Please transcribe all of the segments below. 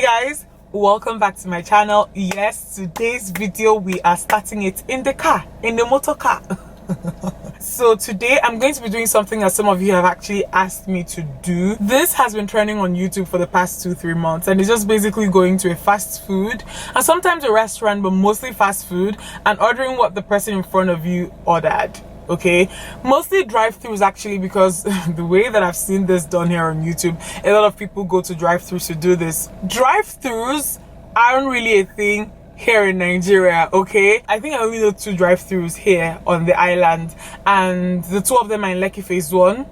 Hey guys, welcome back to my channel. Yes, today's video we are starting it in the car, in the motor car. So today I'm going to be doing something that some of you have actually asked me to do. This has been trending on YouTube for the past 2-3 months, and it's just basically going to a fast food and sometimes a restaurant, but mostly fast food, and ordering what the person in front of you ordered. Okay, mostly drive-throughs actually, because the way that I've seen this done here on YouTube, a lot of people go to drive-throughs to do this. Drive-throughs aren't really a thing here in Nigeria. Okay, I think I only know 2 drive-throughs here on the island, and the 2 of them are in Lekki Phase 1.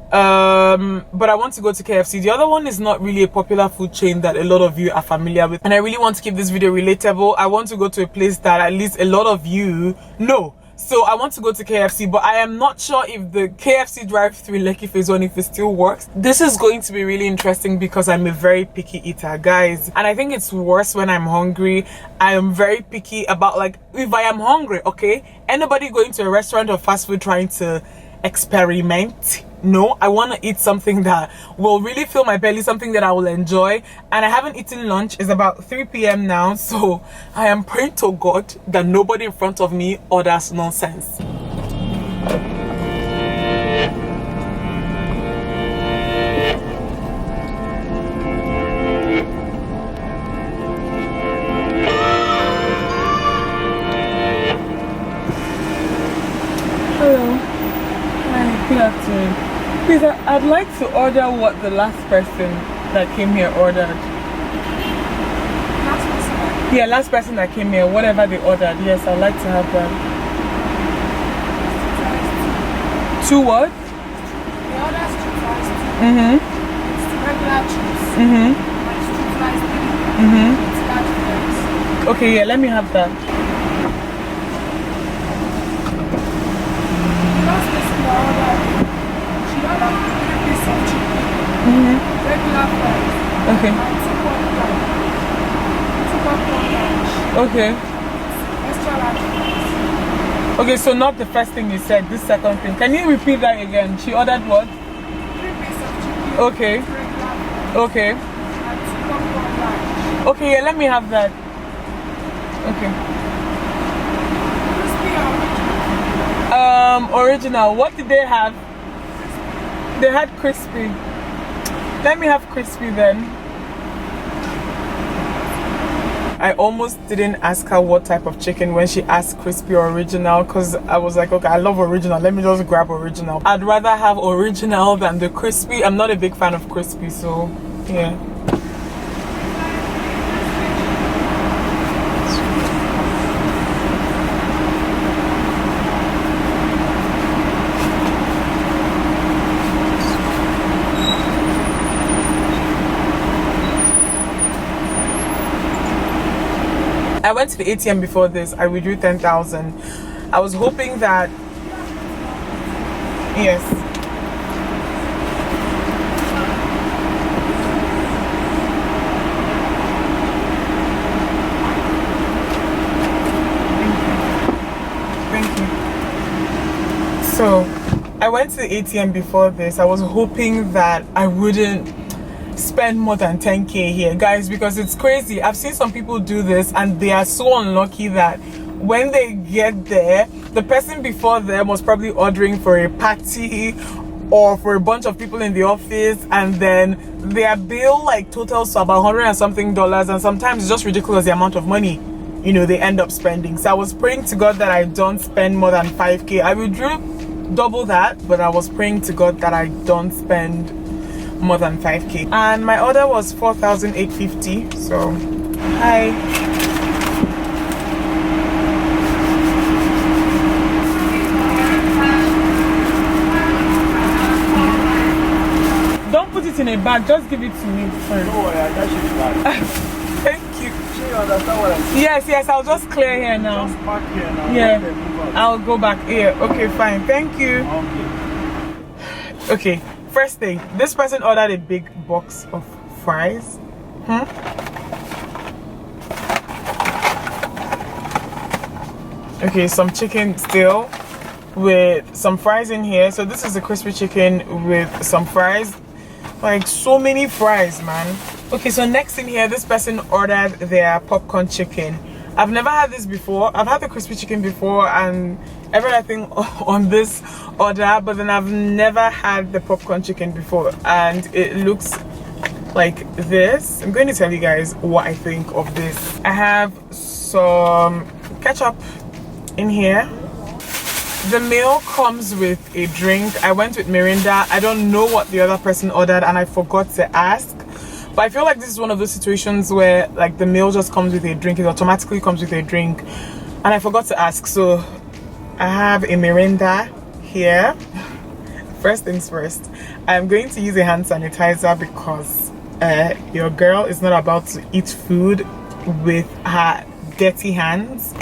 But I want to go to KFC. The other one is not really a popular food chain that a lot of you are familiar with, and I really want to keep this video relatable. I want to go to a place that at least a lot of you know. So I want to go to KFC, but I am not sure if the KFC drive-thru Lekki Phase 1, if it still works. This is going to be really interesting because I'm a very picky eater, guys. And I think it's worse when I'm hungry. I am very picky about, like, if I am hungry, okay? Anybody going to a restaurant or fast food trying to experiment? No, I want to eat something that will really fill my belly, something that I will enjoy. And I haven't eaten lunch. It's about 3 p.m. now, so I am praying to God that nobody in front of me orders nonsense. Hello. Hi, good afternoon. Please, I'd like to order what the last person that came here ordered. Last person? Yeah, last person that came here, whatever they ordered. Yes, I'd like to have that. 2 what? The order street rice. It's regular chips. Street rice. It's large fries. Okay, yeah, let me have that. The last person that ordered, she ordered 3 pieces of chicken. Regular fries. Okay. And 2 popcorn lunch. Okay. Extra large fries. Okay, so not the first thing you said, this second thing. Can you repeat that again? She ordered what? 3 pieces of chicken. Okay. Regular fries. Okay. And 2 popcorn lunch. Okay, yeah, let me have that. Okay. Crispy or Original. What did they have? They had crispy. Let me have crispy then. I almost didn't ask her what type of chicken when she asked crispy or original, because I was like, okay, I love original, let me just grab original. I'd rather have original than the crispy. I'm not a big fan of crispy, so yeah. I went to the ATM before this. I withdrew 10,000. I was hoping that, yes. Thank you. So I went to the ATM before this. I was hoping that I wouldn't spend more than 10k here, guys, because it's crazy. I've seen some people do this and they are so unlucky that when they get there, the person before them was probably ordering for a party or for a bunch of people in the office, and then their bill like totals to about $100 and something, and sometimes it's just ridiculous the amount of money, you know, they end up spending. So I was praying to God that I don't spend more than 5k. I withdrew double that, but I was praying to God that I don't spend more than 5k. And my order was 4,850. So hi. Don't put it in a bag, just give it to me. Sorry. No worry, I got you the bag. Thank you. You understand what I'm saying? Yes, I'll just clear here now. Just park here now. Yeah, I'll go back here. Okay, fine. Thank you. Okay. Okay, first thing, this person ordered a big box of fries. Okay, some chicken still with some fries in here. So this is a crispy chicken with some fries. Like, so many fries, man. Okay, so next in here, this person ordered their popcorn chicken. I've never had this before. I've had the crispy chicken before and everything on this order, but then I've never had the popcorn chicken before, and it looks like this. I'm going to tell you guys what I think of this. I have some ketchup in here. The meal comes with a drink. I went with Mirinda. I don't know what the other person ordered and I forgot to ask. But I feel like this is one of those situations where like the meal just comes with a drink. It automatically comes with a drink. And I forgot to ask. So I have a Mirinda here. First things first, I'm going to use a hand sanitizer because your girl is not about to eat food with her dirty hands.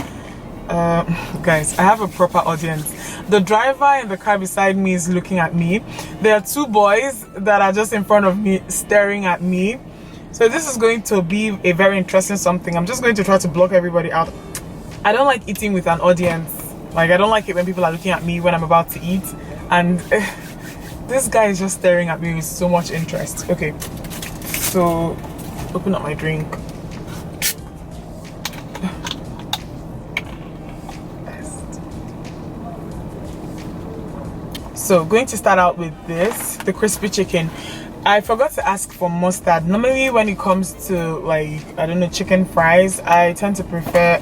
Guys, I have a proper audience. The driver in the car beside me is looking at me. There are two boys that are just in front of me staring at me. So this is going to be a very interesting something. I'm just going to try to block everybody out. I don't like eating with an audience. Like, I don't like it when people are looking at me when I'm about to eat. And this guy is just staring at me with so much interest. Okay, so open up my drink. So going to start out with this, the crispy chicken. I forgot to ask for mustard. Normally when it comes to like, I don't know, chicken fries, I tend to prefer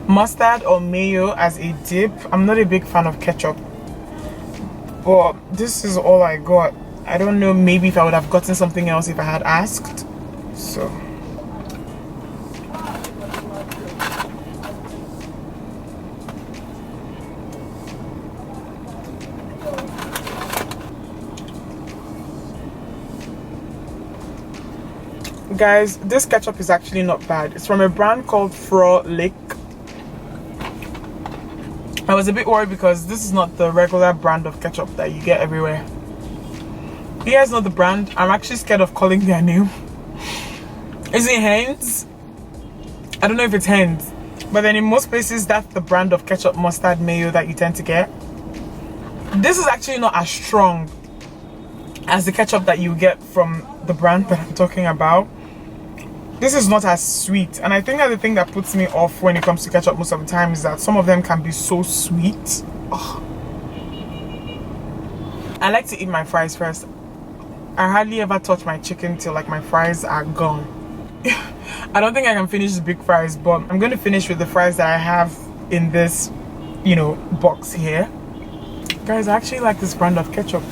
mustard or mayo as a dip. I'm not a big fan of ketchup, but this is all I got. I don't know, maybe if I would have gotten something else if I had asked. So guys, this ketchup is actually not bad. It's from a brand called Frolic. I was a bit worried because this is not the regular brand of ketchup that you get everywhere. You guys know the brand. I'm actually scared of calling their name. Is it Heinz? I don't know if it's Heinz, but then in most places that's the brand of ketchup, mustard, mayo that you tend to get. This is actually not as strong as the ketchup that you get from the brand that I'm talking about. This is not as sweet, and I think that the thing that puts me off when it comes to ketchup most of the time is that some of them can be so sweet. Ugh. I like to eat my fries first. I hardly ever touch my chicken till like my fries are gone. I don't think I can finish the big fries, but I'm going to finish with the fries that I have in this, you know, box here. Guys, I actually like this brand of ketchup.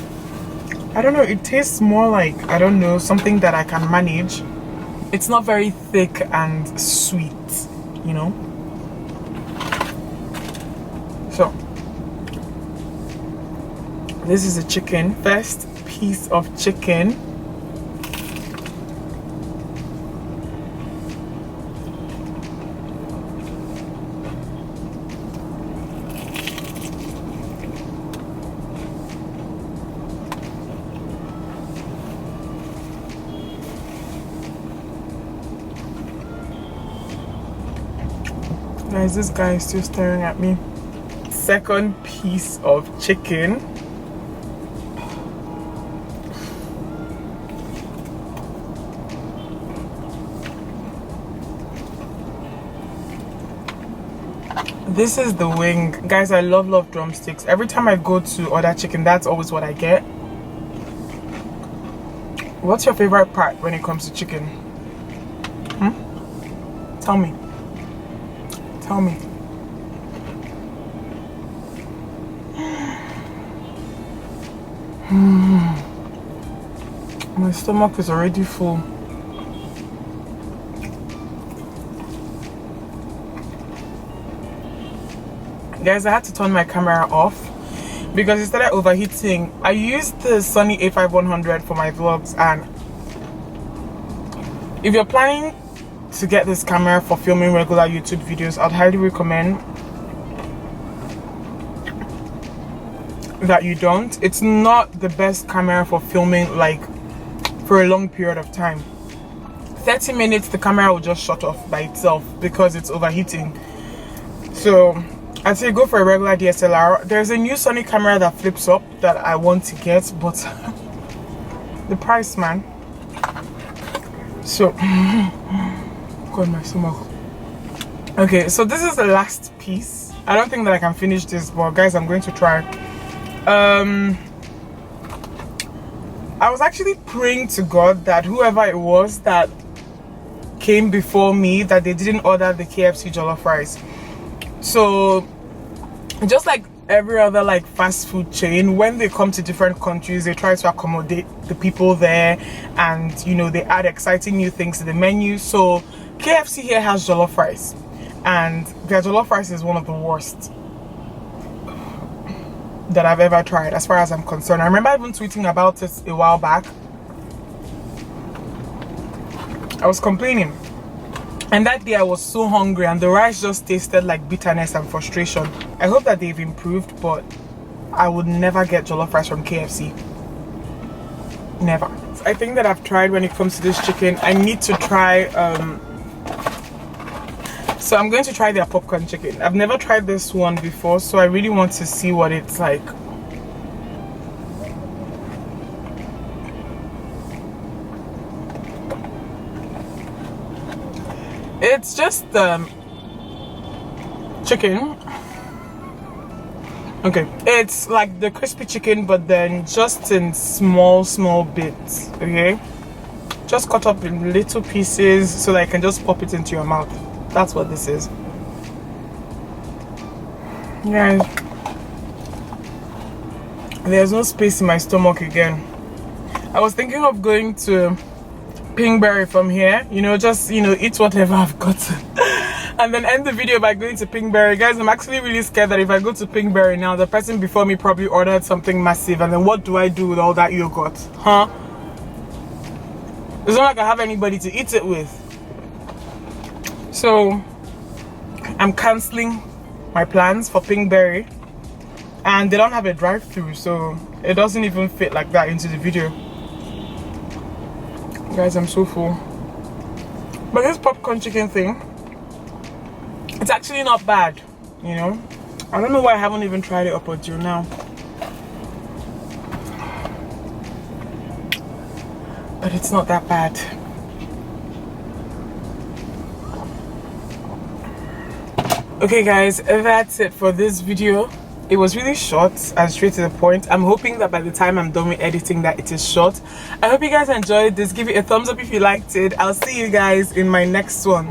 I don't know, it tastes more like, I don't know, something that I can manage. It's not very thick and sweet, you know. So this is a chicken, first piece of chicken. Guys, this guy is still staring at me. Second piece of chicken. This is the wing. Guys, I love drumsticks. Every time I go to order chicken, that's always what I get. What's your favorite part when it comes to chicken? Tell me. Tell me. My stomach is already full. Guys, I had to turn my camera off because it started overheating. I used the Sony a5100 for my vlogs, and if you're planning to get this camera for filming regular YouTube videos, I'd highly recommend that you don't. It's not the best camera for filming like for a long period of time. 30 minutes the camera will just shut off by itself because it's overheating. So I'd say go for a regular DSLR. There's a new Sony camera that flips up that I want to get, but the price, man. So God, my stomach. Okay, so this is the last piece. I don't think that I can finish this, but guys, I'm going to try. I was actually praying to God that whoever it was that came before me, that they didn't order the KFC jollof rice. So just like every other like fast food chain, when they come to different countries, they try to accommodate the people there, and you know, they add exciting new things to the menu. So KFC here has jollof rice, and their jollof rice is one of the worst that I've ever tried as far as I'm concerned. I remember even tweeting about it a while back. I was complaining, and that day I was so hungry and the rice just tasted like bitterness and frustration. I hope that they've improved, but I would never get jollof rice from KFC. Never. I think that I've tried when it comes to this chicken. I need to try so I'm going to try their popcorn chicken. I've never tried this one before, so I really want to see what it's like. It's just chicken. Okay, it's like the crispy chicken, but then just in small bits. Okay, just cut up in little pieces so that I can just pop it into your mouth. That's what this is. Guys, there's no space in my stomach again. I was thinking of going to Pinkberry from here, you know, just, you know, eat whatever I've got and then end the video by going to Pinkberry. Guys, I'm actually really scared that if I go to Pinkberry now, the person before me probably ordered something massive, and then what do I do with all that yogurt? Huh? It's not like I have anybody to eat it with. So I'm canceling my plans for Pinkberry, and they don't have a drive-through, so it doesn't even fit like that into the video. Guys, I'm so full. But this popcorn chicken thing, it's actually not bad, you know. I don't know why I haven't even tried it up until now, but it's not that bad. Okay guys, that's it for this video. It was really short and straight to the point. I'm hoping that by the time I'm done with editing that it is short. I hope you guys enjoyed this. Give it a thumbs up if you liked it. I'll see you guys in my next one.